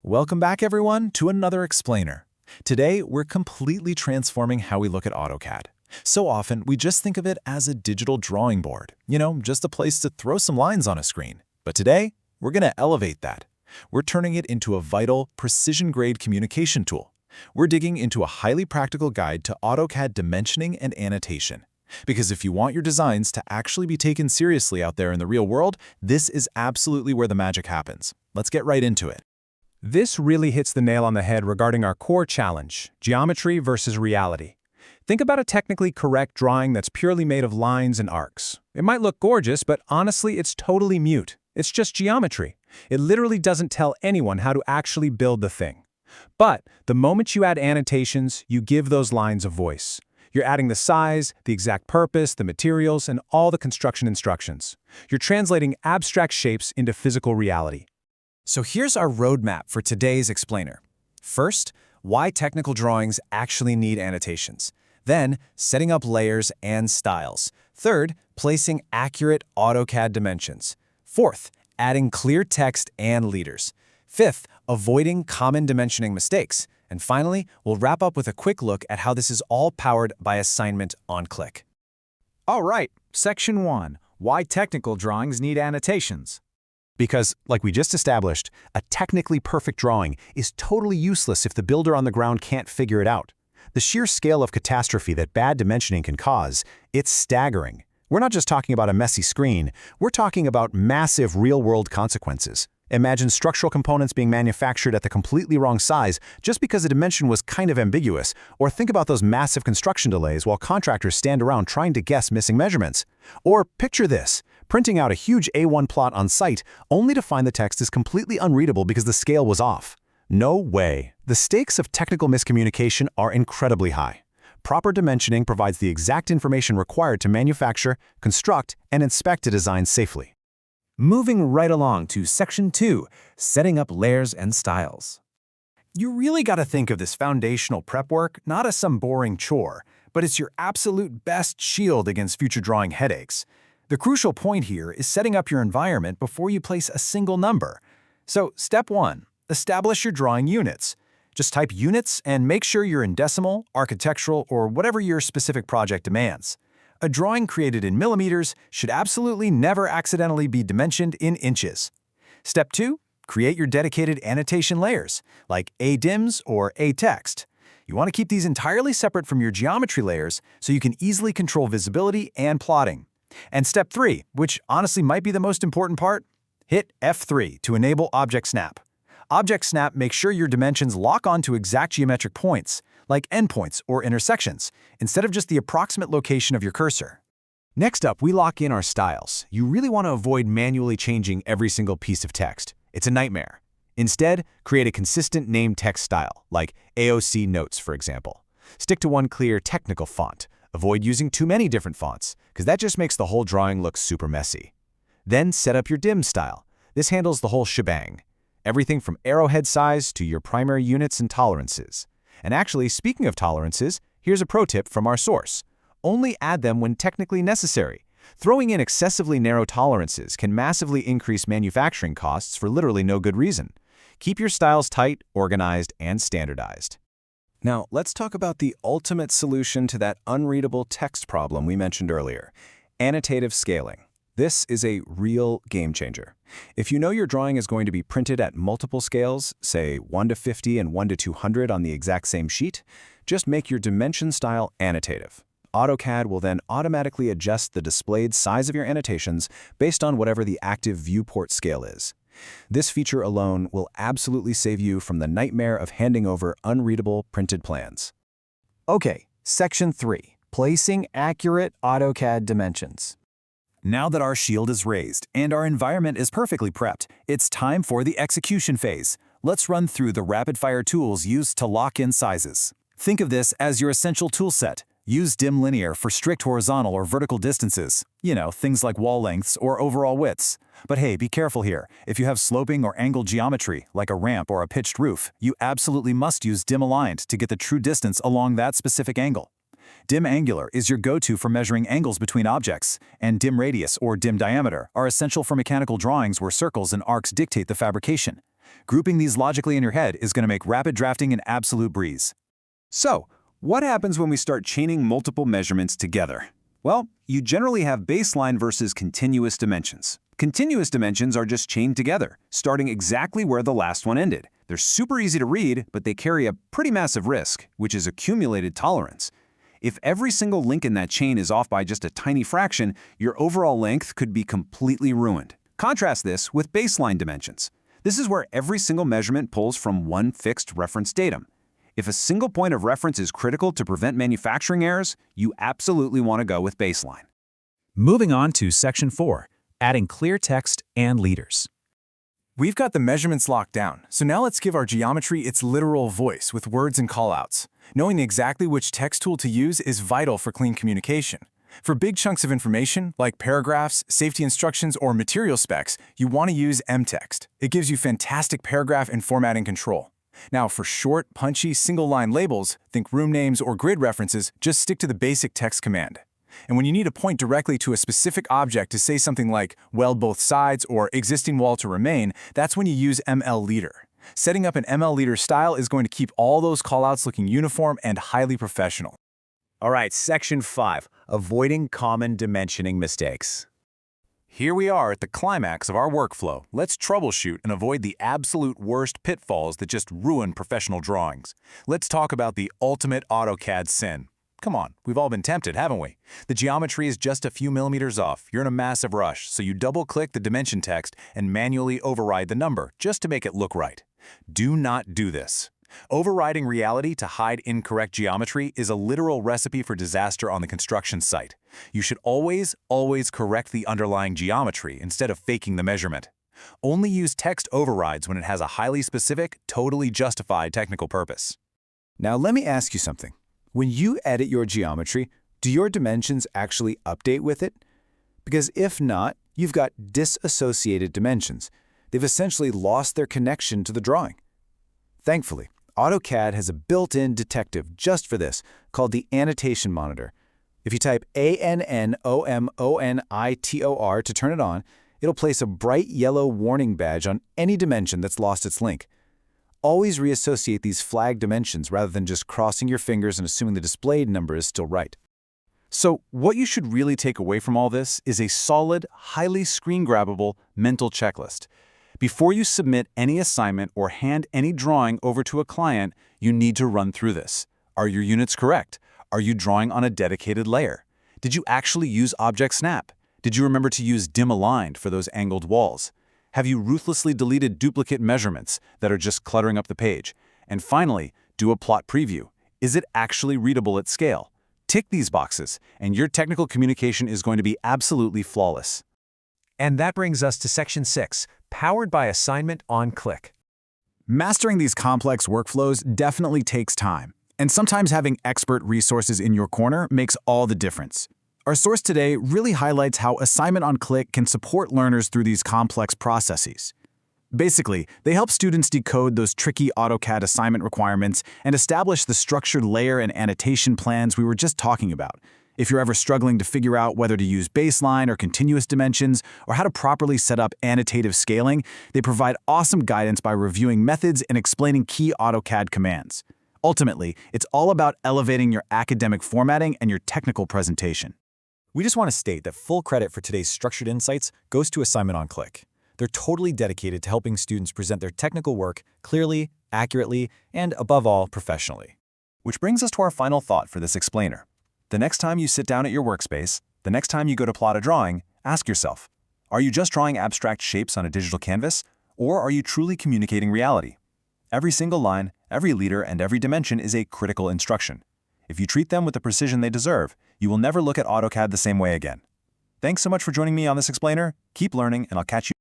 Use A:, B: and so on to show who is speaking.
A: Welcome back, everyone, to another explainer. Today, we're completely transforming how we look at AutoCAD. So often, we just think of it as a digital drawing board, just a place to throw some lines on a screen. But today, we're going to elevate that. We're turning it into a vital, precision-grade communication tool. We're digging into a highly practical guide to AutoCAD dimensioning and annotation. Because if you want your designs to actually be taken seriously out there in the real world, this is absolutely where the magic happens. Let's get right into it.
B: This really hits the nail on the head regarding our core challenge, geometry versus reality. Think about a technically correct drawing that's purely made of lines and arcs. It might look gorgeous, but honestly, it's totally mute. It's just geometry. It literally doesn't tell anyone how to actually build the thing. But the moment you add annotations, you give those lines a voice. You're adding the size, the exact purpose, the materials, and all the construction instructions. You're translating abstract shapes into physical reality.
C: So here's our roadmap for today's explainer. First, why technical drawings actually need annotations. Then, setting up layers and styles. Third, placing accurate AutoCAD dimensions. Fourth, adding clear text and leaders. Fifth, avoiding common dimensioning mistakes. And finally, we'll wrap up with a quick look at how this is all powered by assignment on click.
D: All right, Section 1. Why technical drawings need annotations.
E: Because, like we just established, a technically perfect drawing is totally useless if the builder on the ground can't figure it out. The sheer scale of catastrophe that bad dimensioning can cause, it's staggering. We're not just talking about a messy screen, we're talking about massive real-world consequences. Imagine structural components being manufactured at the completely wrong size just because the dimension was kind of ambiguous, or think about those massive construction delays while contractors stand around trying to guess missing measurements. Or picture this, printing out a huge A1 plot on site only to find the text is completely unreadable because the scale was off. No way. The stakes of technical miscommunication are incredibly high. Proper dimensioning provides the exact information required to manufacture, construct, and inspect a design safely.
C: Moving right along to Section 2, setting up layers and styles.
D: You really got to think of this foundational prep work not as some boring chore, but it's your absolute best shield against future drawing headaches. The crucial point here is setting up your environment before you place a single number. So, Step 1, establish your drawing units. Just type units and make sure you're in decimal, architectural, or whatever your specific project demands. A drawing created in millimeters should absolutely never accidentally be dimensioned in inches. Step 2, create your dedicated annotation layers, like A-dims or A-text. You want to keep these entirely separate from your geometry layers so you can easily control visibility and plotting. And Step 3, which honestly might be the most important part, hit F3 to enable Object Snap. Object Snap makes sure your dimensions lock onto exact geometric points, like endpoints or intersections, instead of just the approximate location of your cursor.
E: Next up, we lock in our styles. You really want to avoid manually changing every single piece of text. It's a nightmare. Instead, create a consistent named text style, like AOC Notes, for example. Stick to one clear, technical font. Avoid using too many different fonts, because that just makes the whole drawing look super messy. Then set up your dim style. This handles the whole shebang. Everything from arrowhead size to your primary units and tolerances. And actually, speaking of tolerances, here's a pro tip from our source. Only add them when technically necessary. Throwing in excessively narrow tolerances can massively increase manufacturing costs for literally no good reason. Keep your styles tight, organized, and standardized.
C: Now, let's talk about the ultimate solution to that unreadable text problem we mentioned earlier, annotative scaling. This is a real game changer. If you know your drawing is going to be printed at multiple scales, say 1 to 50 and 1 to 200 on the exact same sheet, just make your dimension style annotative. AutoCAD will then automatically adjust the displayed size of your annotations based on whatever the active viewport scale is. This feature alone will absolutely save you from the nightmare of handing over unreadable printed plans.
D: Okay, Section 3, placing accurate AutoCAD dimensions. Now that our shield is raised and our environment is perfectly prepped, it's time for the execution phase. Let's run through the rapid-fire tools used to lock in sizes. Think of this as your essential toolset. Use dim linear for strict horizontal or vertical distances. Things like wall lengths or overall widths. But hey, be careful here. If you have sloping or angled geometry, like a ramp or a pitched roof, you absolutely must use dim aligned to get the true distance along that specific angle. Dim angular is your go-to for measuring angles between objects, and dim radius or dim diameter are essential for mechanical drawings where circles and arcs dictate the fabrication. Grouping these logically in your head is going to make rapid drafting an absolute breeze. So, what happens when we start chaining multiple measurements together? Well, you generally have baseline versus continuous dimensions. Continuous dimensions are just chained together, starting exactly where the last one ended. They're super easy to read, but they carry a pretty massive risk, which is accumulated tolerance. If every single link in that chain is off by just a tiny fraction, your overall length could be completely ruined. Contrast this with baseline dimensions. This is where every single measurement pulls from one fixed reference datum. If a single point of reference is critical to prevent manufacturing errors, you absolutely want to go with baseline.
B: Moving on to Section 4, adding clear text and leaders.
D: We've got the measurements locked down, so now let's give our geometry its literal voice with words and callouts. Knowing exactly which text tool to use is vital for clean communication. For big chunks of information, like paragraphs, safety instructions, or material specs, you want to use MTEXT. It gives you fantastic paragraph and formatting control. Now, for short, punchy, single-line labels, think room names or grid references, just stick to the basic text command. And when you need to point directly to a specific object to say something like weld both sides or existing wall to remain, that's when you use MLEADER. Setting up an MLEADER style is going to keep all those callouts looking uniform and highly professional.
E: All right, Section 5, avoiding common dimensioning mistakes.
A: Here we are at the climax of our workflow. Let's troubleshoot and avoid the absolute worst pitfalls that just ruin professional drawings. Let's talk about the ultimate AutoCAD sin. Come on, we've all been tempted, haven't we? The geometry is just a few millimeters off. You're in a massive rush, so you double-click the dimension text and manually override the number just to make it look right. Do not do this. Overriding reality to hide incorrect geometry is a literal recipe for disaster on the construction site. You should always correct the underlying geometry instead of faking the measurement. Only use text overrides when it has a highly specific, totally justified technical purpose.
C: Now let me ask you something. When you edit your geometry, do your dimensions actually update with it? Because if not, you've got disassociated dimensions. They've essentially lost their connection to the drawing. Thankfully, AutoCAD has a built-in detective just for this, called the Annotation Monitor. If you type ANNOMONITOR to turn it on, it'll place a bright yellow warning badge on any dimension that's lost its link. Always reassociate these flagged dimensions rather than just crossing your fingers and assuming the displayed number is still right.
D: So, what you should really take away from all this is a solid, highly screen-grabbable mental checklist. Before you submit any assignment or hand any drawing over to a client, you need to run through this. Are your units correct? Are you drawing on a dedicated layer? Did you actually use Object Snap? Did you remember to use dim aligned for those angled walls? Have you ruthlessly deleted duplicate measurements that are just cluttering up the page? And finally, do a plot preview. Is it actually readable at scale? Tick these boxes, and your technical communication is going to be absolutely flawless.
B: And that brings us to Section 6, powered by assignment on click.
D: Mastering these complex workflows definitely takes time, and sometimes having expert resources in your corner makes all the difference. Our source today really highlights how assignment on click can support learners through these complex processes. Basically, they help students decode those tricky AutoCAD assignment requirements and establish the structured layer and annotation plans we were just talking about. If you're ever struggling to figure out whether to use baseline or continuous dimensions, or how to properly set up annotative scaling, they provide awesome guidance by reviewing methods and explaining key AutoCAD commands. Ultimately, it's all about elevating your academic formatting and your technical presentation.
A: We just want to state that full credit for today's structured insights goes to Assignment on Click. They're totally dedicated to helping students present their technical work clearly, accurately, and above all, professionally.
D: Which brings us to our final thought for this explainer. The next time you sit down at your workspace, the next time you go to plot a drawing, ask yourself, are you just drawing abstract shapes on a digital canvas, or are you truly communicating reality? Every single line, every leader, and every dimension is a critical instruction. If you treat them with the precision they deserve, you will never look at AutoCAD the same way again. Thanks so much for joining me on this explainer. Keep learning, and I'll catch you